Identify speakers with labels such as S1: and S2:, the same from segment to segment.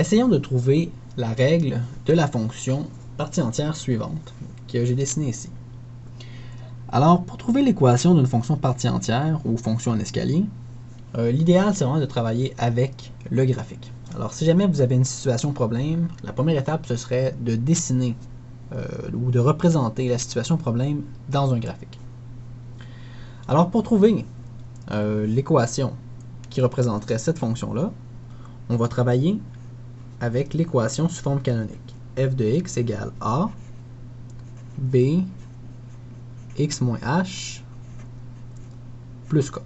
S1: Essayons de trouver la règle de la fonction partie entière suivante que j'ai dessinée ici. Alors, pour trouver l'équation d'une fonction partie entière ou fonction en escalier, l'idéal c'est vraiment de travailler avec le graphique. Alors, si jamais vous avez une situation problème, la première étape ce serait de dessiner ou de représenter la situation problème dans un graphique. Alors, pour trouver l'équation qui représenterait cette fonction-là, on va travailler avec l'équation sous forme canonique. F de x égale a, b, x moins h, plus k.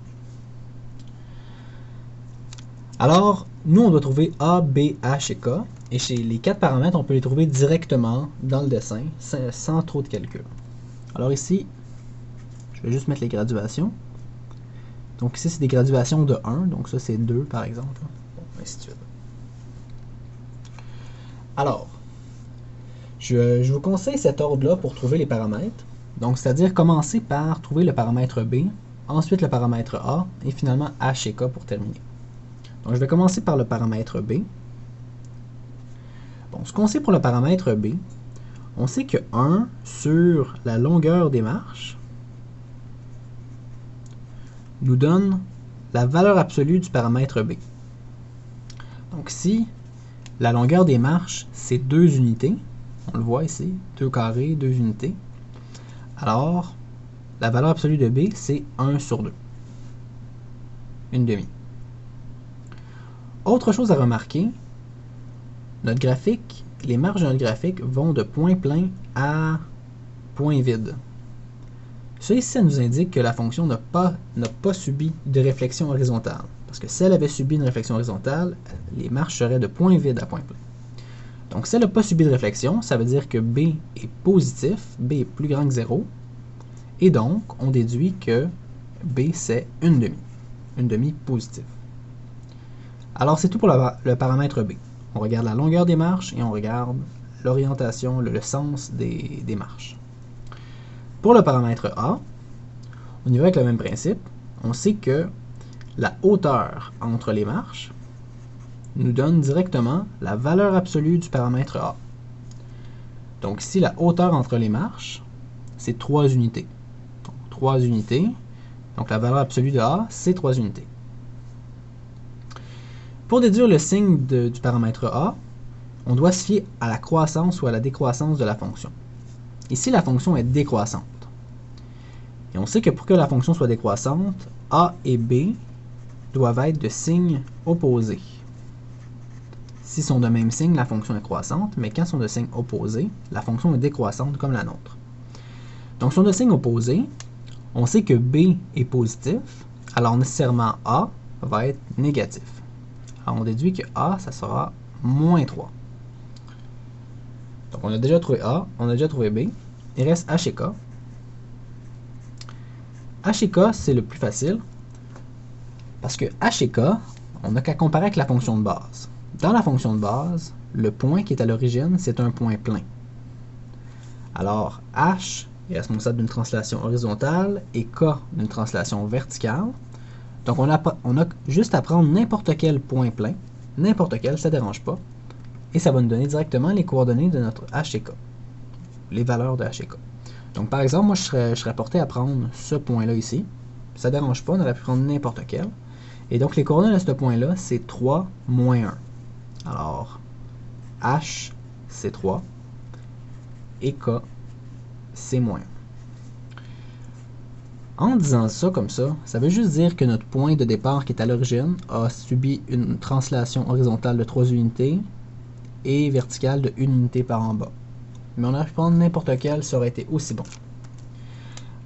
S1: Alors, nous, on doit trouver a, b, h et k. Et chez les 4 paramètres, on peut les trouver directement dans le dessin, sans trop de calcul. Alors ici, je vais juste mettre les graduations. Donc ici, c'est des graduations de 1. Donc ça, c'est 2, par exemple. Bon, ainsi de suite. Alors, je vous conseille cet ordre-là pour trouver les paramètres. Donc, c'est-à-dire commencer par trouver le paramètre b, ensuite le paramètre a, et finalement h et k pour terminer. Donc, je vais commencer par le paramètre b. Bon, ce qu'on sait pour le paramètre b, on sait que 1 sur la longueur des marches nous donne la valeur absolue du paramètre b. Donc, si la longueur des marches, c'est 2 unités, on le voit ici, 2 carrés, 2 unités, alors la valeur absolue de b, c'est 1 sur 2. Une demi. Autre chose à remarquer, notre graphique, les marges de notre graphique vont de point plein à point vide. Ça ici, ça nous indique que la fonction n'a pas subi de réflexion horizontale. Parce que si elle avait subi une réflexion horizontale, les marges seraient de point vide à point plein. Donc si elle n'a pas subi de réflexion, ça veut dire que b est positif, b est plus grand que 0, et donc on déduit que b c'est une demi positive. Alors c'est tout pour le paramètre b. On regarde la longueur des marches et on regarde l'orientation, le sens des marches. Pour le paramètre a, on y va avec le même principe. On sait que la hauteur entre les marches nous donne directement la valeur absolue du paramètre a. Donc ici, la hauteur entre les marches, c'est 3 unités. Donc 3 unités. Donc la valeur absolue de a, c'est 3 unités. Pour déduire le signe du paramètre a, on doit se fier à la croissance ou à la décroissance de la fonction. Ici, la fonction est décroissante. Et on sait que pour que la fonction soit décroissante, a et b doivent être de signes opposés. S'ils sont de même signe, la fonction est croissante, mais quand ils sont de signes opposés, la fonction est décroissante comme la nôtre. Donc, si on est de signes opposés, on sait que b est positif, alors nécessairement a va être négatif. Alors, on déduit que a, ça sera moins 3. Donc, on a déjà trouvé a, on a déjà trouvé b. Il reste h et k. H et k, c'est le plus facile, parce que h et k, on n'a qu'à comparer avec la fonction de base. Dans la fonction de base, le point qui est à l'origine, c'est un point plein. Alors, h est responsable d'une translation horizontale et k d'une translation verticale. Donc, on a juste à prendre n'importe quel point plein, n'importe quel, ça ne dérange pas, et ça va nous donner directement les coordonnées de notre h et k, les valeurs de h et k. Donc, par exemple, moi, je serais porté à prendre ce point-là ici. Ça ne dérange pas, on aurait pu prendre n'importe quel. Et donc, les coordonnées de ce point-là, c'est 3 moins 1. Alors, h, c'est 3, et k, c'est moins 1. En disant ça comme ça, ça veut juste dire que notre point de départ qui est à l'origine a subi une translation horizontale de 3 unités et verticale de 1 unité par en bas. Mais on aurait pu prendre n'importe quel, ça aurait été aussi bon.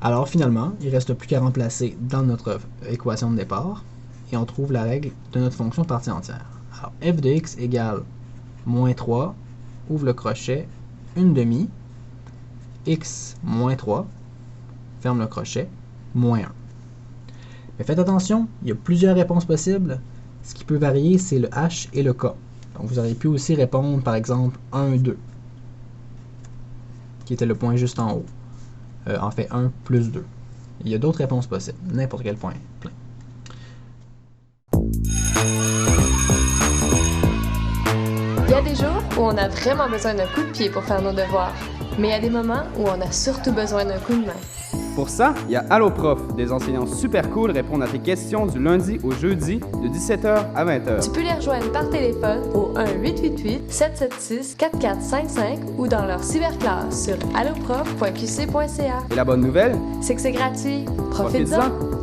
S1: Alors finalement, il ne reste plus qu'à remplacer dans notre équation de départ et on trouve la règle de notre fonction partie entière. Alors f de x égale moins 3, ouvre le crochet, une demi, x moins 3, ferme le crochet, moins 1. Mais faites attention, il y a plusieurs réponses possibles. Ce qui peut varier, c'est le h et le k. Donc vous auriez pu aussi répondre par exemple 1, 2, qui était le point juste en haut. En fait 1 plus 2. Il y a d'autres réponses possibles, n'importe quel point plein.
S2: où on a vraiment besoin d'un coup de pied pour faire nos devoirs. Mais il y a des moments où on a surtout besoin d'un coup de main.
S3: Pour ça, il y a Allo Prof, des enseignants super cool répondent à tes questions du lundi au jeudi de 17h à 20h.
S2: Tu peux les rejoindre par téléphone au 1-888-776-4455 ou dans leur cyberclasse sur alloprof.qc.ca.
S3: Et la bonne nouvelle?
S2: C'est que c'est gratuit.
S3: Profites-en!